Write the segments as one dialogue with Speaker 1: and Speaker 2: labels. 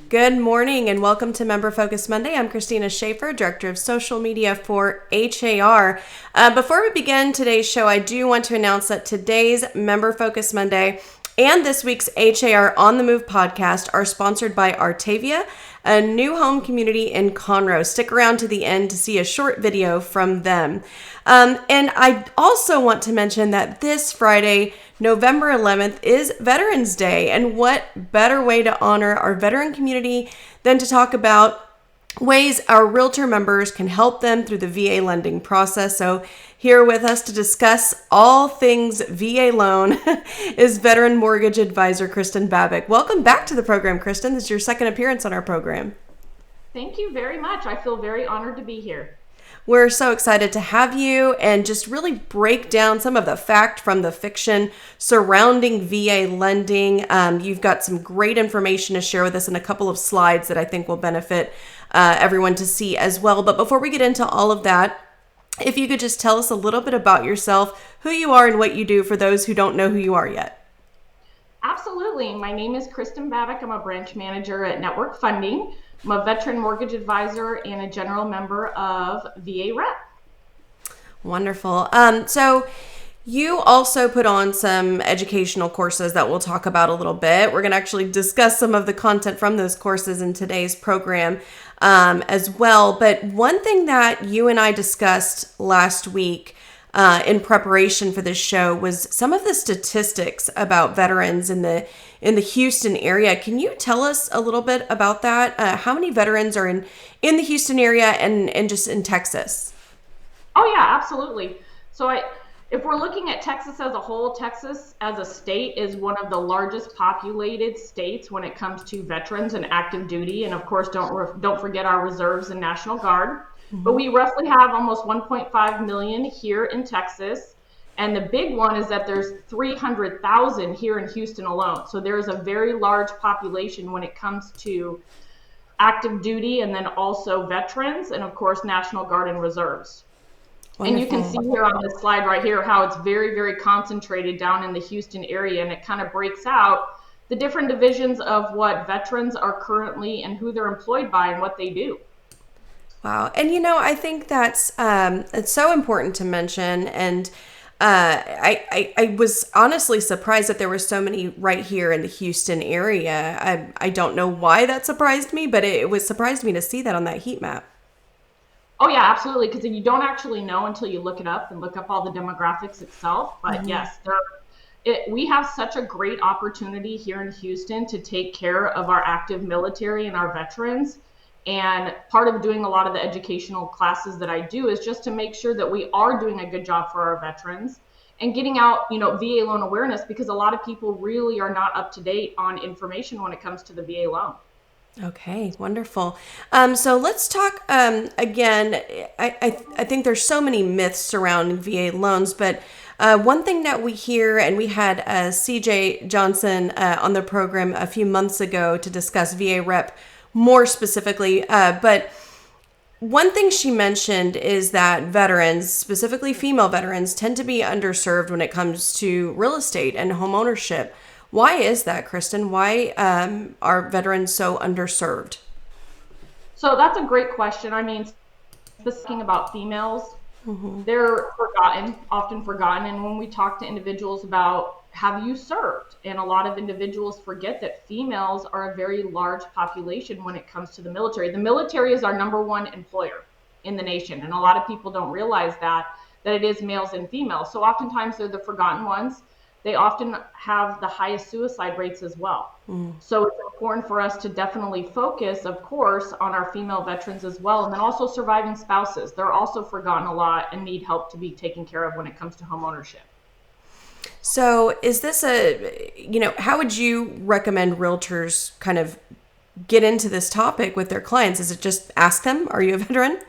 Speaker 1: Good morning and welcome to Member Focus Monday. I'm Christina Schaefer, Director of Social Media for HAR. Before we begin today's show, I do want to announce that today's Member Focus Monday and this week's HAR On the Move podcast are sponsored by Artavia, a new home community in Conroe. Stick around to the end to see a short video from them. And I also want to mention that this Friday, November 11th, is Veterans Day. And what better way to honor our veteran community than to talk about ways our realtor members can help them through the VA lending process. So here with us to discuss all things VA loan is veteran mortgage advisor Kristin Babik. Welcome back to the program, Kristin. This is your second appearance on our program.
Speaker 2: Thank you very much. I feel very honored to be here.
Speaker 1: We're so excited to have you and just really break down some of the fact from the fiction surrounding VA lending. You've got some great information to share with us in a couple of slides that I think will benefit everyone to see as well. But before we get into all of that, if you could just tell us a little bit about yourself, who you are and what you do for those who don't know who you are yet.
Speaker 2: Absolutely. My name is Kristin Babik. I'm a branch manager at Network Funding. I'm a veteran mortgage advisor and a general member of VAREP.
Speaker 1: Wonderful. So you also put on some educational courses that we'll talk about a little bit. We're going to actually discuss some of the content from those courses in today's program as well. But one thing that you and I discussed last week in preparation for this show was some of the statistics about veterans in the Houston area. Can you tell us a little bit about that? How many veterans are in the Houston area and just in Texas?
Speaker 2: Oh yeah, absolutely. So if we're looking at Texas as a whole, Texas as a state is one of the largest populated states when it comes to veterans and active duty. And of course, don't forget our reserves and National Guard. But we roughly have almost 1.5 million here in Texas. And the big one is that there's 300,000 here in Houston alone. So there's a very large population when it comes to active duty and then also veterans and of course, National Guard and reserves. Wonderful. And you can see here on this slide right here how it's very, very concentrated down in the Houston area. And it kind of breaks out the different divisions of what veterans are currently and who they're employed by and what they do.
Speaker 1: Wow. And, I think that's it's so important to mention. And I was honestly surprised that there were so many right here in the Houston area. I don't know why that surprised me, but it was surprised me to see that on that heat map.
Speaker 2: Oh, yeah, absolutely. Because you don't actually know until you look it up and look up all the demographics itself. But yes, we have such a great opportunity here in Houston to take care of our active military and our veterans. And part of doing a lot of the educational classes that I do is just to make sure that we are doing a good job for our veterans and getting out, VA loan awareness, because a lot of people really are not up to date on information when it comes to the VA loan.
Speaker 1: Okay, wonderful. So let's talk again. I think there's so many myths surrounding VA loans, but one thing that we hear, and we had CJ Johnson on the program a few months ago to discuss VAREP more specifically, but one thing she mentioned is that veterans, specifically female veterans, tend to be underserved when it comes to real estate and home ownership. Why is that, Kristin? Why are veterans so underserved?
Speaker 2: So that's a great question. I mean, speaking about females, they're often forgotten. And when we talk to individuals about have you served? And a lot of individuals forget that females are a very large population when it comes to the military. The military is our number one employer in the nation. And a lot of people don't realize that it is males and females. So oftentimes they're the forgotten ones. They often have the highest suicide rates as well. So it's important for us to definitely focus, of course, on our female veterans as well. And then also surviving spouses. They're also forgotten a lot and need help to be taken care of when it comes to home ownership.
Speaker 1: So is this how would you recommend realtors kind of get into this topic with their clients? Is it just ask them, are you a veteran?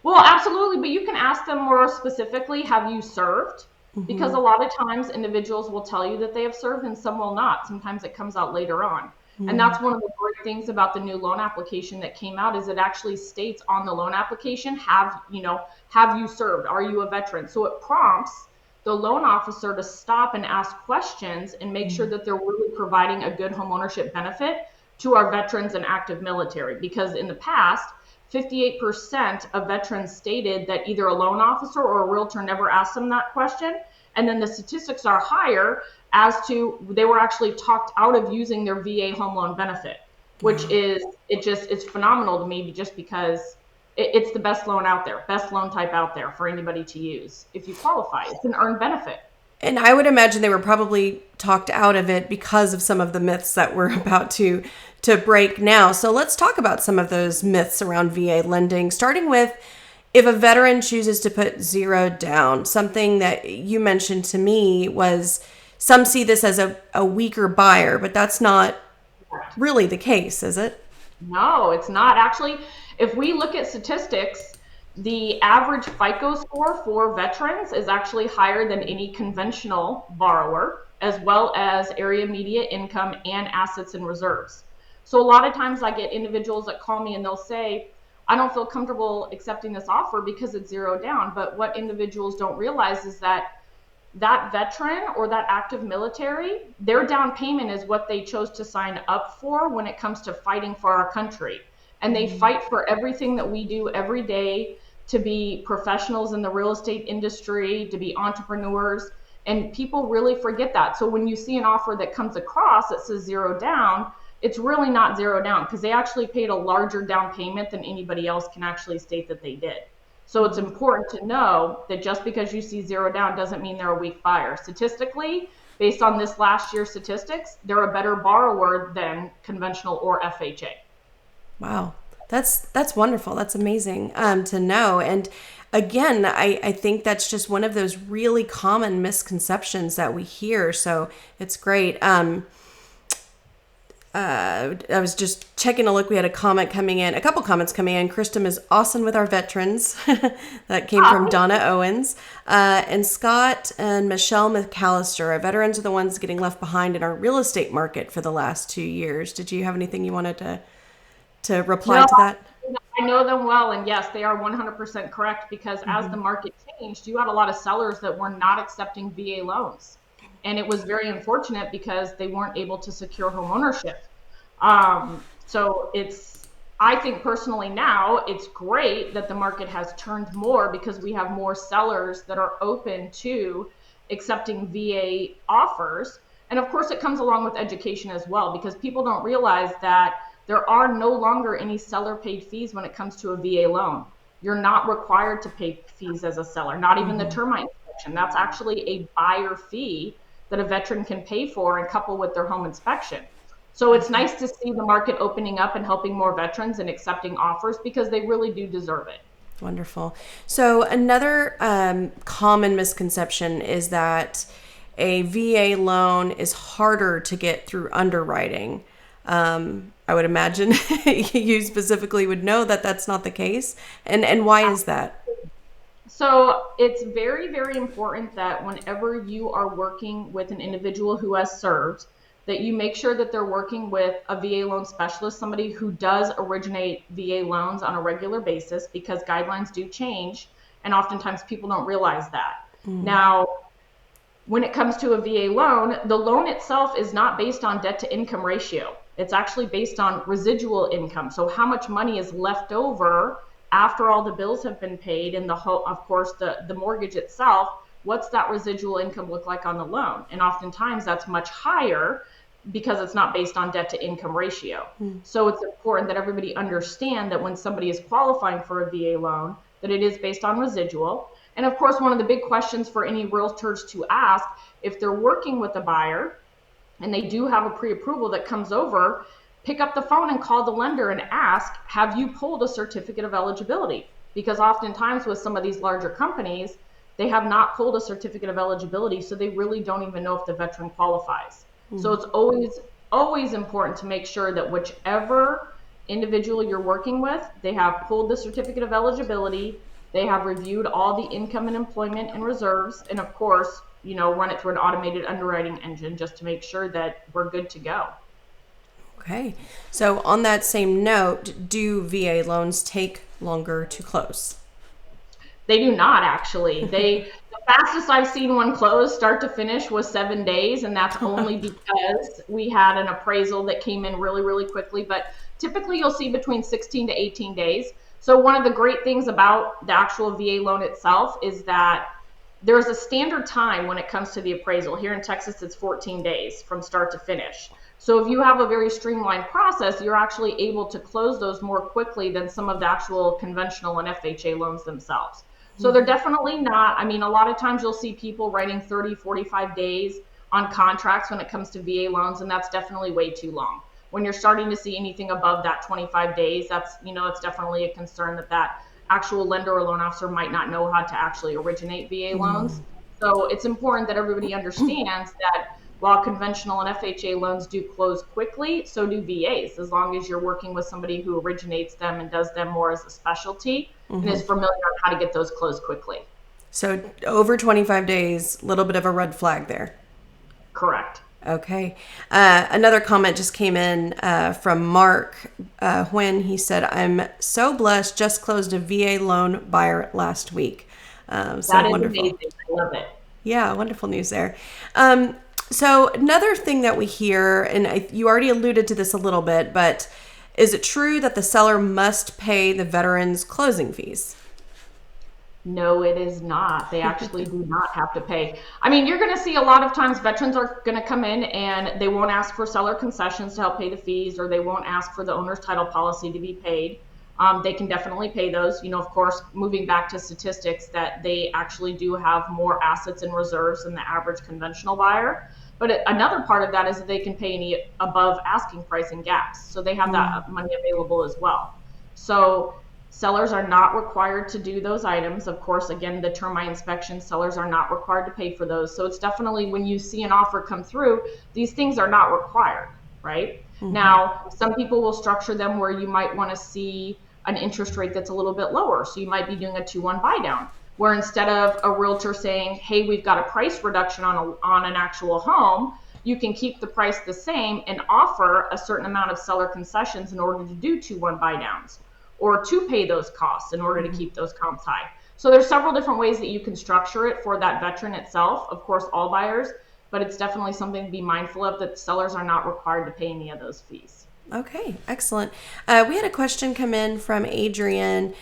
Speaker 2: Well, absolutely. But you can ask them more specifically, have you served? Because a lot of times individuals will tell you that they have served and some will not. Sometimes it comes out later on. And that's one of the great things about the new loan application that came out is it actually states on the loan application, have you served? Are you a veteran? So it prompts the loan officer to stop and ask questions and make sure that they're really providing a good homeownership benefit to our veterans and active military, because in the past, 58% of veterans stated that either a loan officer or a realtor never asked them that question. And then the statistics are higher as to they were actually talked out of using their VA home loan benefit, which is, it's phenomenal to me, just because it's the best loan out there, best loan type out there for anybody to use if you qualify. It's an earned benefit.
Speaker 1: And I would imagine they were probably talked out of it because of some of the myths that we're about to break now. So let's talk about some of those myths around VA lending, starting with if a veteran chooses to put zero down. Something that you mentioned to me was some see this as a weaker buyer, but that's not really the case, is it?
Speaker 2: No, it's not. Actually, if we look at statistics, the average FICO score for veterans is actually higher than any conventional borrower, as well as area median income and assets and reserves. So a lot of times I get individuals that call me and they'll say, I don't feel comfortable accepting this offer because it's zero down. But what individuals don't realize is that veteran or that active military, their down payment is what they chose to sign up for when it comes to fighting for our country. And they fight for everything that we do every day, to be professionals in the real estate industry, to be entrepreneurs. And people really forget that. So when you see an offer that comes across that says zero down, it's really not zero down, because they actually paid a larger down payment than anybody else can actually state that they did. So it's important to know that just because you see zero down doesn't mean they're a weak buyer. Statistically, based on this last year's statistics, they're a better borrower than conventional or FHA.
Speaker 1: Wow. That's wonderful. That's amazing to know. And again, I think that's just one of those really common misconceptions that we hear. So it's great. I was just checking a look. We had a couple comments coming in. Kristin is awesome with our veterans. That came from Donna Owens. And Scott and Michelle McAllister. Our veterans are the ones getting left behind in our real estate market for the last 2 years. Did you have anything you wanted to reply to that?
Speaker 2: I know them well, and yes, they are 100% correct, because as the market changed, you had a lot of sellers that were not accepting VA loans. And it was very unfortunate because they weren't able to secure home ownership. So I think personally now, it's great that the market has turned more, because we have more sellers that are open to accepting VA offers. And of course, it comes along with education as well, because people don't realize that there are no longer any seller paid fees when it comes to a VA loan. You're not required to pay fees as a seller, not even the termite inspection. That's actually a buyer fee that a veteran can pay for and couple with their home inspection. So it's nice to see the market opening up and helping more veterans and accepting offers, because they really do deserve it.
Speaker 1: Wonderful. So another common misconception is that a VA loan is harder to get through underwriting. I would imagine you specifically would know that that's not the case. And why is that?
Speaker 2: So it's very, very important that whenever you are working with an individual who has served, that you make sure that they're working with a VA loan specialist, somebody who does originate VA loans on a regular basis, because guidelines do change, and oftentimes people don't realize that. Now, when it comes to a VA loan, the loan itself is not based on debt to income ratio. It's actually based on residual income. So how much money is left over after all the bills have been paid, and of course the mortgage itself, what's that residual income look like on the loan? And oftentimes that's much higher, because it's not based on debt to income ratio. So it's important that everybody understand that when somebody is qualifying for a VA loan, that it is based on residual. And of course, one of the big questions for any realtors to ask, if they're working with a buyer and they do have a pre-approval that comes over, pick up the phone and call the lender and ask, have you pulled a certificate of eligibility? Because oftentimes with some of these larger companies, they have not pulled a certificate of eligibility, so they really don't even know if the veteran qualifies. So it's always important to make sure that whichever individual you're working with, they have pulled the certificate of eligibility, they have reviewed all the income and employment and reserves, and of course, run it through an automated underwriting engine just to make sure that we're good to go.
Speaker 1: Okay. So on that same note, do VA loans take longer to close?
Speaker 2: They do not, actually. The fastest I've seen one close start to finish was 7 days, and that's only because we had an appraisal that came in really, really quickly. But typically you'll see between 16 to 18 days. So one of the great things about the actual VA loan itself is that there's a standard time when it comes to the appraisal. Here in Texas, it's 14 days from start to finish. So if you have a very streamlined process, you're actually able to close those more quickly than some of the actual conventional and FHA loans themselves. So they're definitely not, I mean, a lot of times you'll see people writing 30, 45 days on contracts when it comes to VA loans, and that's definitely way too long. When you're starting to see anything above that 25 days, that's, it's definitely a concern that actual lender or loan officer might not know how to actually originate VA loans. So it's important that everybody understands that while conventional and FHA loans do close quickly, so do VAs, as long as you're working with somebody who originates them and does them more as a specialty and is familiar on how to get those closed quickly.
Speaker 1: So over 25 days, a little bit of a red flag there.
Speaker 2: Correct.
Speaker 1: Okay. Another comment just came in from Mark when he said, I'm so blessed, just closed a VA loan buyer last week.
Speaker 2: That is
Speaker 1: wonderful.
Speaker 2: amazing. I love it.
Speaker 1: Yeah, wonderful news there. So another thing that we hear, and you already alluded to this a little bit, but is it true that the seller must pay the veteran's closing fees?
Speaker 2: No, it is not. They actually do not have to pay. I mean, you're going to see a lot of times veterans are going to come in and they won't ask for seller concessions to help pay the fees, or they won't ask for the owner's title policy to be paid. They can definitely pay those. Of course, moving back to statistics, that they actually do have more assets and reserves than the average conventional buyer. But another part of that is that they can pay any above asking price and gaps. So they have that money available as well. So sellers are not required to do those items. Of course, again, the termite inspection, sellers are not required to pay for those. So it's definitely, when you see an offer come through, these things are not required, right? Now, some people will structure them where you might want to see an interest rate that's a little bit lower. So you might be doing a 2-1 buy down, where instead of a realtor saying, hey, we've got a price reduction on an actual home, you can keep the price the same and offer a certain amount of seller concessions in order to do 2-1 buy downs, or to pay those costs in order to keep those comps high. So there's several different ways that you can structure it for that veteran itself. Of course, all buyers, but it's definitely something to be mindful of, that sellers are not required to pay any of those fees.
Speaker 1: Okay, excellent. We had a question come in from Adrian.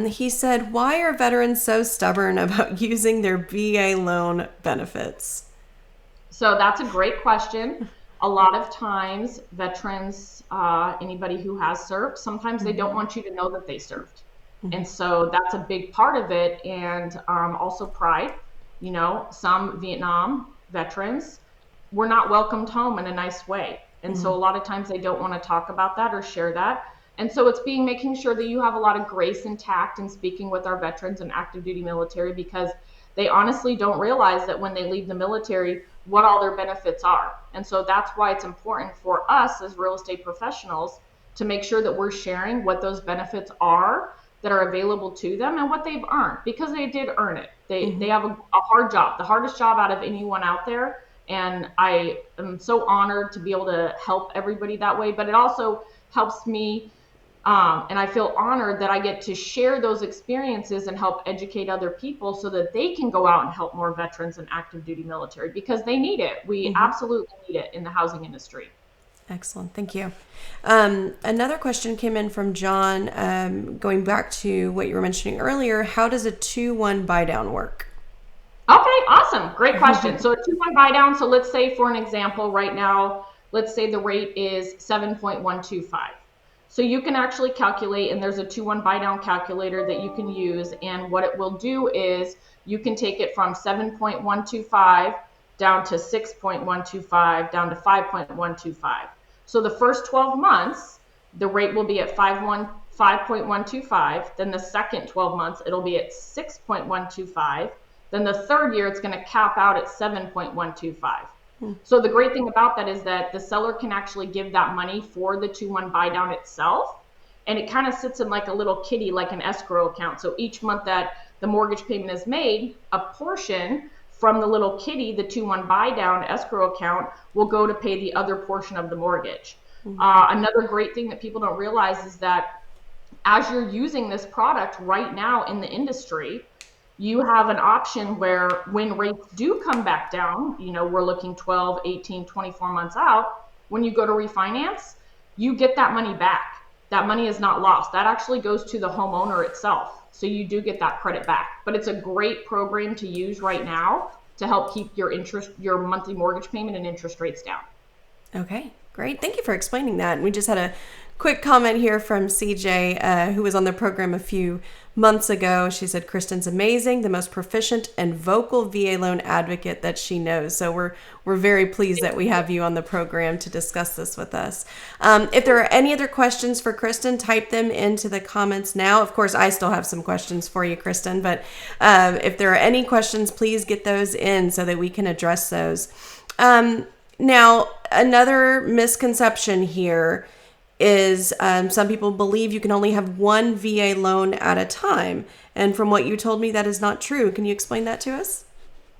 Speaker 1: He said, why are veterans so stubborn about using their VA loan benefits?
Speaker 2: So that's a great question. A lot of times veterans, anybody who has served, sometimes they don't want you to know that they served. And so that's a big part of it. And also pride. Some Vietnam veterans were not welcomed home in a nice way. And so a lot of times they don't want to talk about that or share that. And so it's making sure that you have a lot of grace and tact in speaking with our veterans and active duty military, because they honestly don't realize that when they leave the military, what all their benefits are. And so that's why it's important for us as real estate professionals to make sure that we're sharing what those benefits are that are available to them and what they've earned, because they did earn it. They have a hard job, the hardest job out of anyone out there. And I am so honored to be able to help everybody that way. But it also helps me, and I feel honored that I get to share those experiences and help educate other people so that they can go out and help more veterans and active duty military, because they need it. We absolutely need it in the housing industry.
Speaker 1: Excellent. Thank you. Another question came in from John, going back to what you were mentioning earlier. How does a 2-1 buy down work?
Speaker 2: Okay, awesome. Great question. So a 2-1 buy down. So let's say, for an example, right now, let's say the rate is 7.125. So you can actually calculate, and there's a 2-1 buy down calculator that you can use. And what it will do is you can take it from 7.125 down to 6.125 down to 5.125. So the first 12 months, the rate will be at 5.125. Then the second 12 months, it'll be at 6.125. Then the third year, it's going to cap out at 7.125. So the great thing about that is that the seller can actually give that money for the 2-1 buy down itself. And it kind of sits in like a little kitty, like an escrow account. So each month that the mortgage payment is made, a portion from the little kitty, the 2-1 buy down escrow account, will go to pay the other portion of the mortgage. Another great thing that people don't realize is that as you're using this product right now in the industry, you have an option where when rates do come back down, we're looking 12, 18, 24 months out, when you go to refinance, you get that money back. That money is not lost. That actually goes to the homeowner itself. So you do get that credit back. But it's a great program to use right now to help keep your monthly mortgage payment and interest rates down.
Speaker 1: Okay, great. Thank you for explaining that. And we just had a quick comment here from CJ, who was on the program a few months ago. She said, Kristin's amazing, the most proficient and vocal VA loan advocate that she knows. So we're very pleased that we have you on the program to discuss this with us. If there are any other questions for Kristin, type them into the comments now. Of course, I still have some questions for you, Kristin, but if there are any questions, please get those in so that we can address those. Now, another misconception here is some people believe you can only have one VA loan at a time. And from what you told me, that is not true. Can you explain that to us?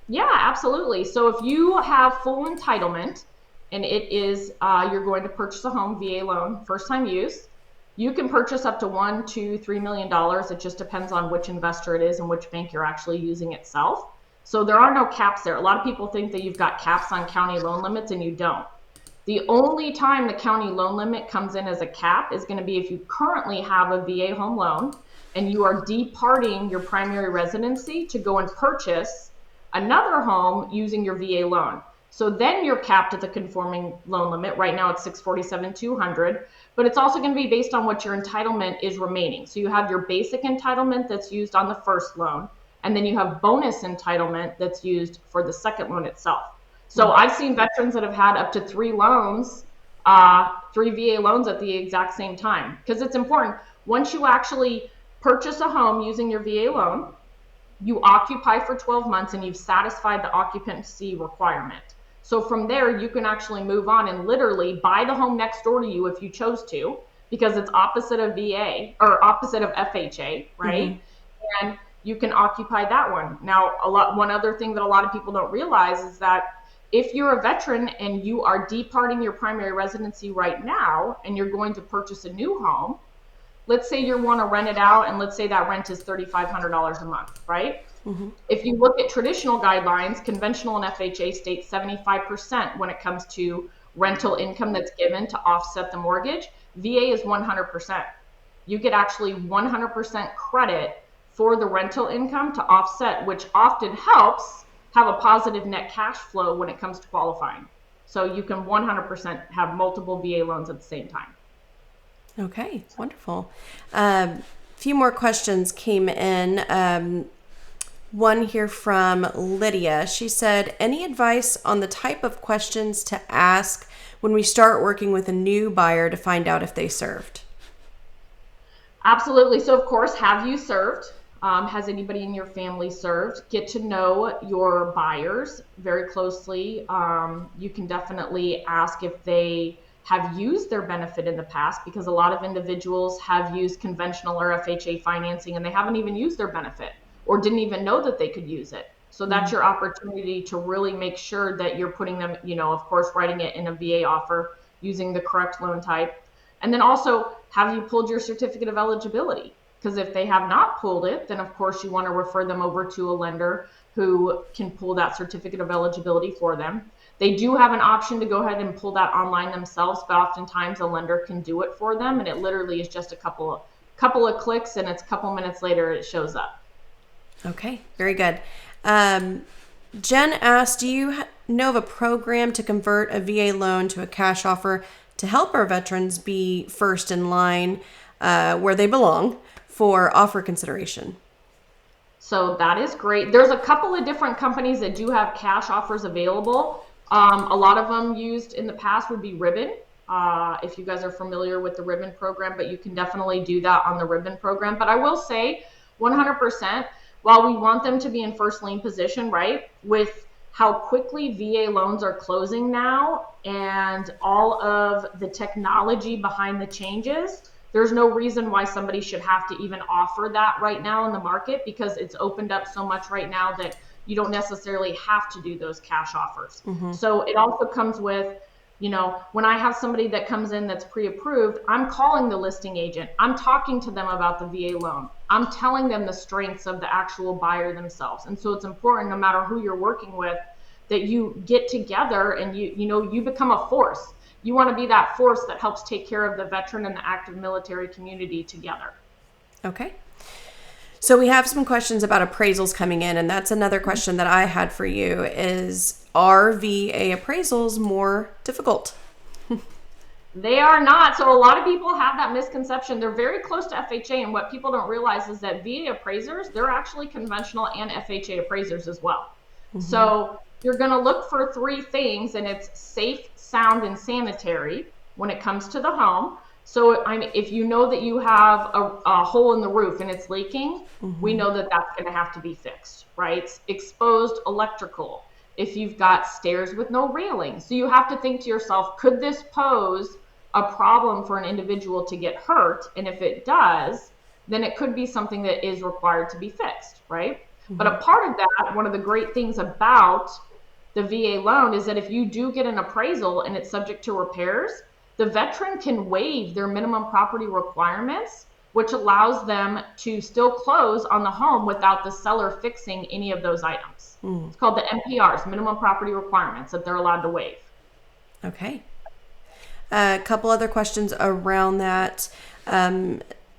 Speaker 2: Yeah, absolutely. So if you have full entitlement and it is you're going to purchase a home VA loan, first time use, you can purchase up to $1, $2, $3 million. It just depends on which investor it is and which bank you're actually using itself. So there are no caps there. A lot of people think that you've got caps on county loan limits, and you don't. The only time the county loan limit comes in as a cap is going to be if you currently have a VA home loan and you are departing your primary residency to go and purchase another home using your VA loan. So then you're capped at the conforming loan limit. Right now it's $647,200, but it's also going to be based on what your entitlement is remaining. So you have your basic entitlement that's used on the first loan, and then you have bonus entitlement that's used for the second loan itself. So I've seen veterans that have had up to 3 loans, 3 VA loans at the exact same time, because it's important. Once you actually purchase a home using your VA loan, you occupy for 12 months and you've satisfied the occupancy requirement. So from there, you can actually move on and literally buy the home next door to you if you chose to, because it's opposite of VA or opposite of FHA, right? Mm-hmm. And you can occupy that one. Now, one other thing that a lot of people don't realize is that if you're a veteran and you are departing your primary residency right now and you're going to purchase a new home, let's say you want to rent it out, and let's say that rent is $3,500 a month, right? Mm-hmm. If you look at traditional guidelines, conventional and FHA state 75% when it comes to rental income that's given to offset the mortgage. VA is 100%. You get actually 100% credit for the rental income to offset, which often helps have a positive net cash flow when it comes to qualifying. So you can 100% have multiple VA loans at the same time.
Speaker 1: Okay, wonderful. Few more questions came in. One here from Lydia. She said, any advice on the type of questions to ask when we start working with a new buyer to find out if they served?
Speaker 2: Absolutely. So of course, have you served? Has anybody in your family served? Get to know your buyers very closely. You can definitely ask if they have used their benefit in the past, because a lot of individuals have used conventional or FHA financing and they haven't even used their benefit or didn't even know that they could use it. So that's your opportunity to really make sure that you're putting them, of course, writing it in a VA offer using the correct loan type. And then also, have you pulled your certificate of eligibility? Because if they have not pulled it, then of course you want to refer them over to a lender who can pull that certificate of eligibility for them. They do have an option to go ahead and pull that online themselves, but oftentimes a lender can do it for them, and it literally is just a couple of clicks, and it's a couple minutes later it shows up.
Speaker 1: Okay, very good. Jen asked, do you know of a program to convert a VA loan to a cash offer to help our veterans be first in line where they belong for offer consideration?
Speaker 2: So that is great. There's a couple of different companies that do have cash offers available. A lot of them used in the past would be Ribbon, if you guys are familiar with the Ribbon program, but you can definitely do that on the Ribbon program. But I will say 100%, while we want them to be in first lien position, right, with how quickly VA loans are closing now and all of the technology behind the changes, there's no reason why somebody should have to even offer that right now in the market, because it's opened up so much right now that you don't necessarily have to do those cash offers. Mm-hmm. So it also comes with, when I have somebody that comes in that's pre-approved, I'm calling the listing agent. I'm talking to them about the VA loan. I'm telling them the strengths of the actual buyer themselves. And so it's important, no matter who you're working with, that you get together and you become a force. You want to be that force that helps take care of the veteran and the active military community together.
Speaker 1: Okay. So we have some questions about appraisals coming in, and that's another question that I had for you is, are VA appraisals more difficult?
Speaker 2: They are not. So a lot of people have that misconception. They're very close to FHA, and what people don't realize is that VA appraisers, they're actually conventional and FHA appraisers as well. Mm-hmm. So you're going to look for three things, and it's safe, sound, and sanitary when it comes to the home. So if you know that you have a hole in the roof and it's leaking, mm-hmm. we know that that's going to have to be fixed, right? Exposed electrical. If you've got stairs with no railing. So you have to think to yourself, could this pose a problem for an individual to get hurt? And if it does, then it could be something that is required to be fixed, right? Mm-hmm. But a part of that, one of the great things about the VA loan is that if you do get an appraisal and it's subject to repairs, the veteran can waive their minimum property requirements, which allows them to still close on the home without the seller fixing any of those items. It's called the MPRs, minimum property requirements, that they're allowed to waive.
Speaker 1: Okay. A couple other questions around that.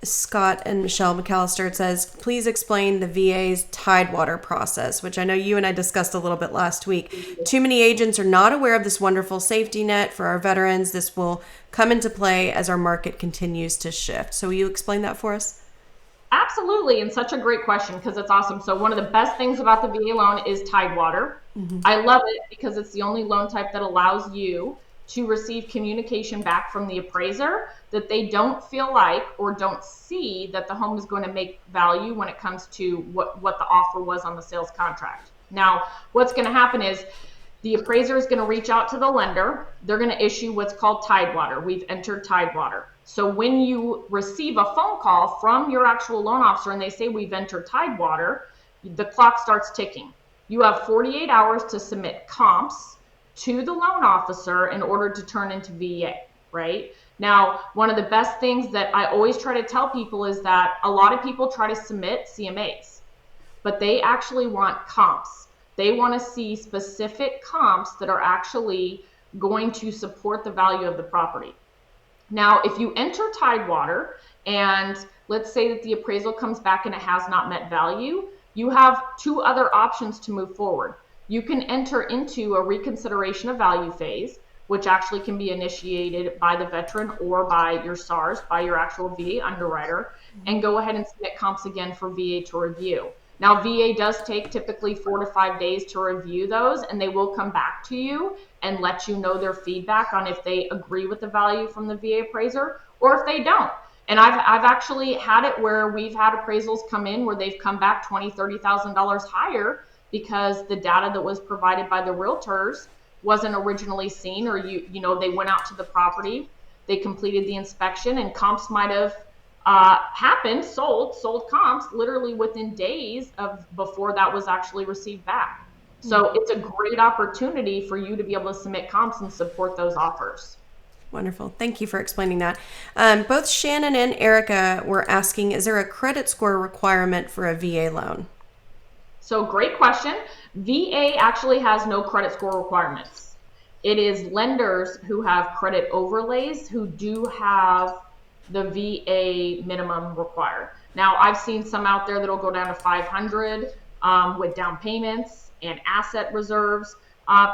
Speaker 1: Scott and Michelle McAllister, it says, please explain the VA's Tidewater process, which I know you and I discussed a little bit last week. Too many agents are not aware of this wonderful safety net for our veterans. This will come into play as our market continues to shift. So will you explain that for us?
Speaker 2: Absolutely, and such a great question because it's awesome. So one of the best things about the VA loan is Tidewater. Mm-hmm. I love it because it's the only loan type that allows you to receive communication back from the appraiser that they don't feel like or don't see that the home is going to make value when it comes to what the offer was on the sales contract. Now, what's going to happen is the appraiser is going to reach out to the lender. They're going to issue what's called Tidewater. We've entered Tidewater. So when you receive a phone call from your actual loan officer and they say we've entered Tidewater, the clock starts ticking. You have 48 hours to submit comps to the loan officer in order to turn into VA, right? Now, one of the best things that I always try to tell people is that a lot of people try to submit CMAs, but they actually want comps. They want to see specific comps that are actually going to support the value of the property. Now, if you enter Tidewater and let's say that the appraisal comes back and it has not met value, you have two other options to move forward. You can enter into a reconsideration of value phase, which actually can be initiated by the veteran or by your SARS, by your actual VA underwriter, and go ahead and submit comps again for VA to review. Now, VA does take typically 4 to 5 days to review those, and they will come back to you and let you know their feedback on if they agree with the value from the VA appraiser or if they don't. And I've actually had it where we've had appraisals come in where they've come back $20,000, $30,000 higher because the data that was provided by the realtors wasn't originally seen, or they went out to the property, they completed the inspection, and comps might have happened, sold comps literally within days of before that was actually received back. So it's a great opportunity for you to be able to submit comps and support those offers.
Speaker 1: Wonderful. Thank you for explaining that. Both Shannon and Erica were asking, is there a credit score requirement for a VA loan?
Speaker 2: So great question. VA actually has no credit score requirements. It is lenders who have credit overlays who do have the VA minimum required. Now, I've seen some out there that'll go down to 500 with down payments and asset reserves.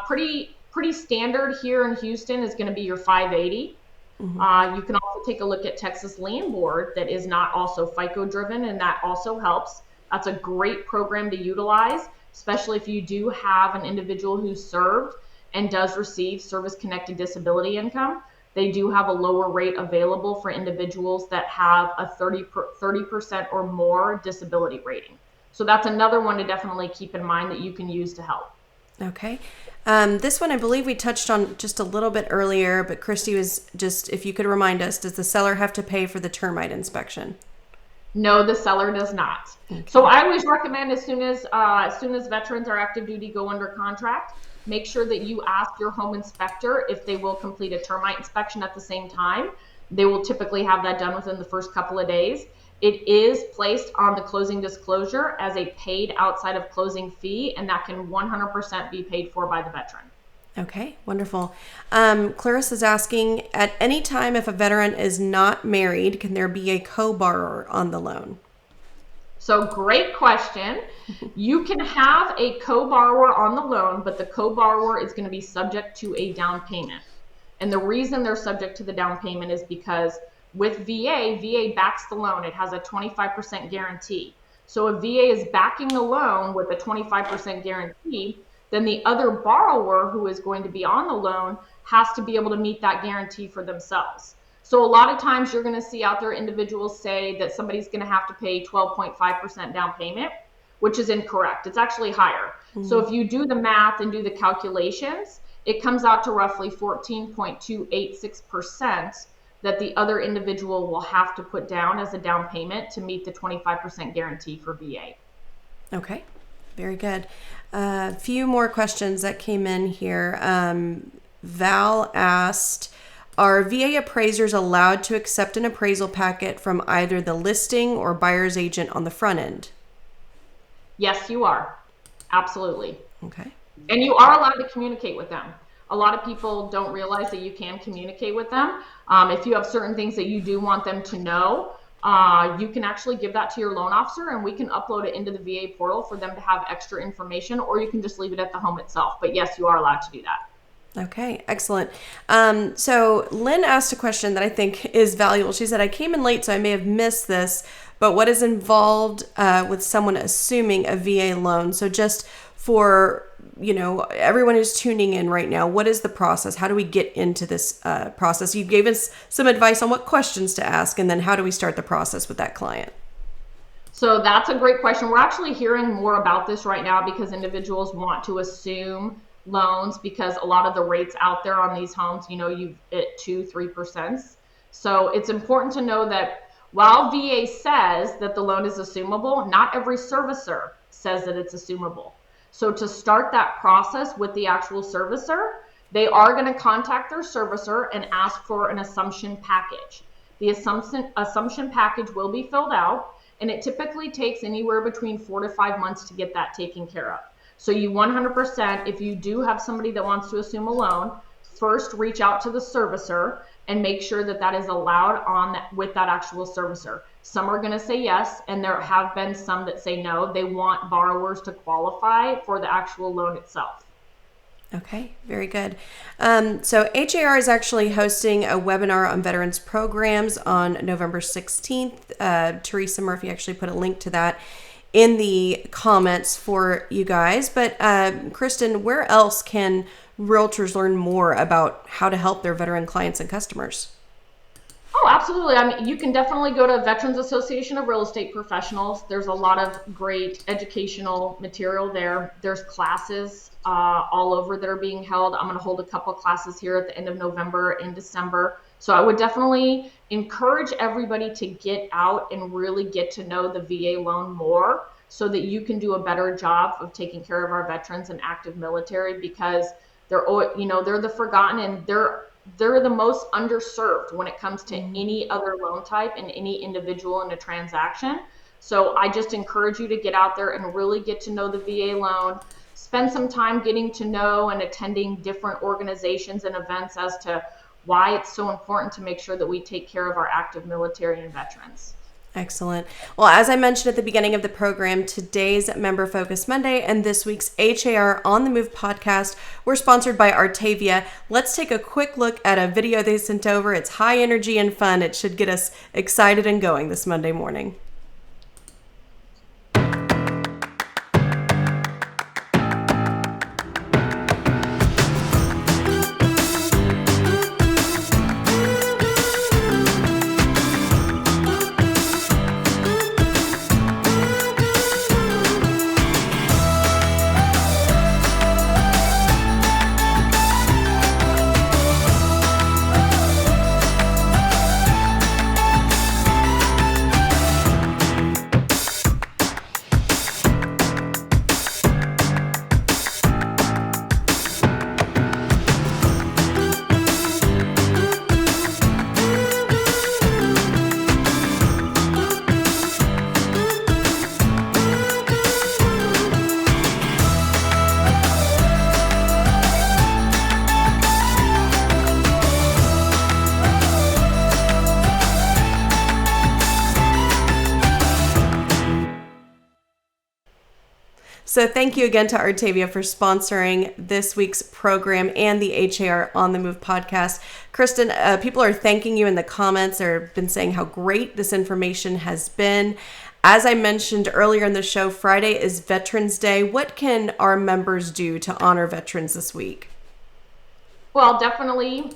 Speaker 2: Pretty standard here in Houston is going to be your 580. Mm-hmm. You can also take a look at Texas Land Board that is not also FICO driven, and that also helps. That's a great program to utilize, especially if you do have an individual who's served and does receive service-connected disability income. They do have a lower rate available for individuals that have a 30% or more disability rating. So that's another one to definitely keep in mind that you can use to help.
Speaker 1: Okay. This one I believe we touched on just a little bit earlier, but Christy was just, if you could remind us, does the seller have to pay for the termite inspection?
Speaker 2: No, the seller does not. Okay. So I always recommend as soon as veterans are active duty go under contract, make sure that you ask your home inspector if they will complete a termite inspection at the same time. They will typically have that done within the first couple of days. it is placed on the closing disclosure as a paid outside of closing fee, and that can 100% be paid for by the veteran.
Speaker 1: Okay, wonderful. Clarissa's asking, at any time if a veteran is not married, can there be a co-borrower on the loan?
Speaker 2: So great question. You can have a co-borrower on the loan, but the co-borrower is going to be subject to a down payment. And the reason they're subject to the down payment is because with VA backs the loan. It has a 25% guarantee. So if VA is backing the loan with a 25% guarantee, then the other borrower who is going to be on the loan has to be able to meet that guarantee for themselves. So a lot of times you're going to see out there individuals say that somebody's going to have to pay 12.5% down payment, which is incorrect. It's actually higher. So if you do the math and do the calculations, it comes out to roughly 14.286% that the other individual will have to put down as a down payment to meet the 25% guarantee for VA.
Speaker 1: Okay, very good. A few more questions that came in here. Val asked, are VA appraisers allowed to accept an appraisal packet from either the listing or buyer's agent on the front end?
Speaker 2: Yes, you are. Absolutely.
Speaker 1: Okay.
Speaker 2: And you are allowed to communicate with them. A lot of people don't realize that you can communicate with them. If you have certain things that you do want them to know, you can actually give that to your loan officer and we can upload it into the VA portal for them to have extra information, or you can just leave it at the home itself. But yes, you are allowed to do that.
Speaker 1: Okay, excellent. So Lynn asked a question that I think is valuable. She said, I came in late, so I may have missed this, but what is involved with someone assuming a VA loan? So just for, everyone who's tuning in right now, what is the process? How do we get into this process? You gave us some advice on what questions to ask, and then how do we start the process with that client?
Speaker 2: So that's a great question. We're actually hearing more about this right now because individuals want to assume loans because a lot of the rates out there on these homes, you've at 2-3%. So it's important to know that while VA says that the loan is assumable, not every servicer says that it's assumable. So to start that process with the actual servicer, they are going to contact their servicer and ask for an assumption package. The assumption package will be filled out, and it typically takes anywhere between 4 to 5 months to get that taken care of. So you 100%, if you do have somebody that wants to assume a loan, first reach out to the servicer and make sure that that is allowed with that actual servicer. Some are going to say yes, and there have been some that say no. They want borrowers to qualify for the actual loan itself.
Speaker 1: Okay, very good. So HAR is actually hosting a webinar on veterans programs on November 16th. Teresa Murphy actually put a link to that in the comments for you guys. But Kristin, where else can realtors learn more about how to help their veteran clients and customers?
Speaker 2: Oh, absolutely. I mean, you can definitely go to Veterans Association of Real Estate Professionals. There's a lot of great educational material there. There's classes all over that are being held. I'm going to hold a couple classes here at the end of November and December. So I would definitely encourage everybody to get out and really get to know the VA loan more so that you can do a better job of taking care of our veterans and active military, because they're the forgotten, and they're the most underserved when it comes to any other loan type and any individual in a transaction. So I just encourage you to get out there and really get to know the VA loan. Spend some time getting to know and attending different organizations and events as to why it's so important to make sure that we take care of our active military and veterans.
Speaker 1: Excellent. Well, as I mentioned at the beginning of the program, today's Member Focus Monday and this week's HAR On the Move podcast were sponsored by Artavia. Let's take a quick look at a video they sent over. It's high energy and fun. It should get us excited and going this Monday morning. So thank you again to Artavia for sponsoring this week's program and the HAR On the Move podcast. Kristin, people are thanking you in the comments. They've been saying how great this information has been. As I mentioned earlier in the show, Friday is Veterans Day. What can our members do to honor veterans this week?
Speaker 2: Well, definitely,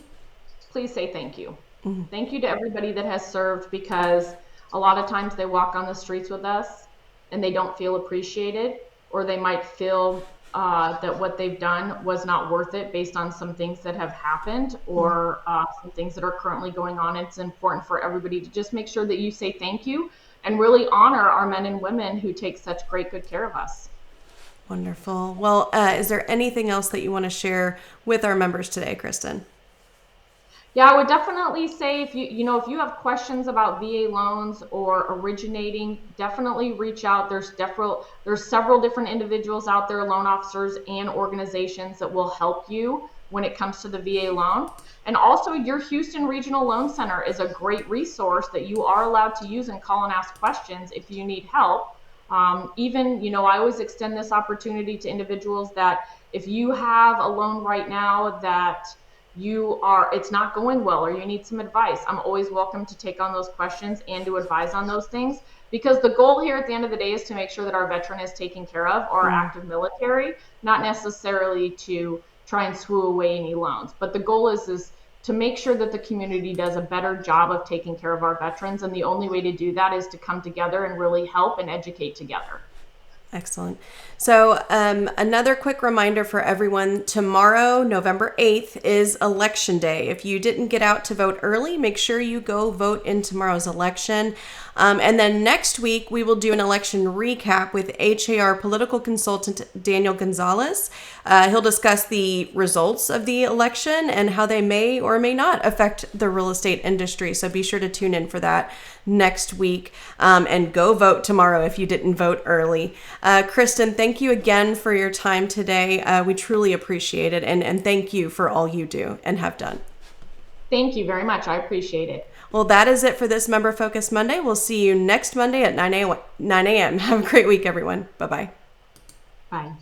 Speaker 2: please say thank you. Mm-hmm. Thank you to everybody that has served, because a lot of times they walk on the streets with us and they don't feel appreciated, or they might feel that what they've done was not worth it based on some things that have happened, or some things that are currently going on. It's important for everybody to just make sure that you say thank you and really honor our men and women who take such great good care of us.
Speaker 1: Wonderful. Well, is there anything else that you want to share with our members today, Kristin?
Speaker 2: Yeah, I would definitely say if you have questions about VA loans or originating, definitely reach out. There's several different individuals out there, loan officers and organizations, that will help you when it comes to the VA loan. And also, your Houston Regional Loan Center is a great resource that you are allowed to use and call and ask questions if you need help. I always extend this opportunity to individuals that if you have a loan right now that it's not going well, or you need some advice, I'm always welcome to take on those questions and to advise on those things, because the goal here at the end of the day is to make sure that our veteran is taken care of, or our active military, not necessarily to try and swoo away any loans. But the goal is to make sure that the community does a better job of taking care of our veterans. And the only way to do that is to come together and really help and educate together.
Speaker 1: Excellent. So another quick reminder for everyone, tomorrow, November 8th, is Election Day. If you didn't get out to vote early, make sure you go vote in tomorrow's election. And then next week, we will do an election recap with HAR political consultant Daniel Gonzalez. He'll discuss the results of the election and how they may or may not affect the real estate industry. So be sure to tune in for that next week, and go vote tomorrow if you didn't vote early. Kristin, thank you again for your time today. We truly appreciate it, and thank you for all you do and have done.
Speaker 2: Thank you very much. I appreciate it.
Speaker 1: Well, that is it for this Member Focus Monday. We'll see you next Monday at 9 a.m. Have a great week, everyone. Bye-bye.
Speaker 2: Bye.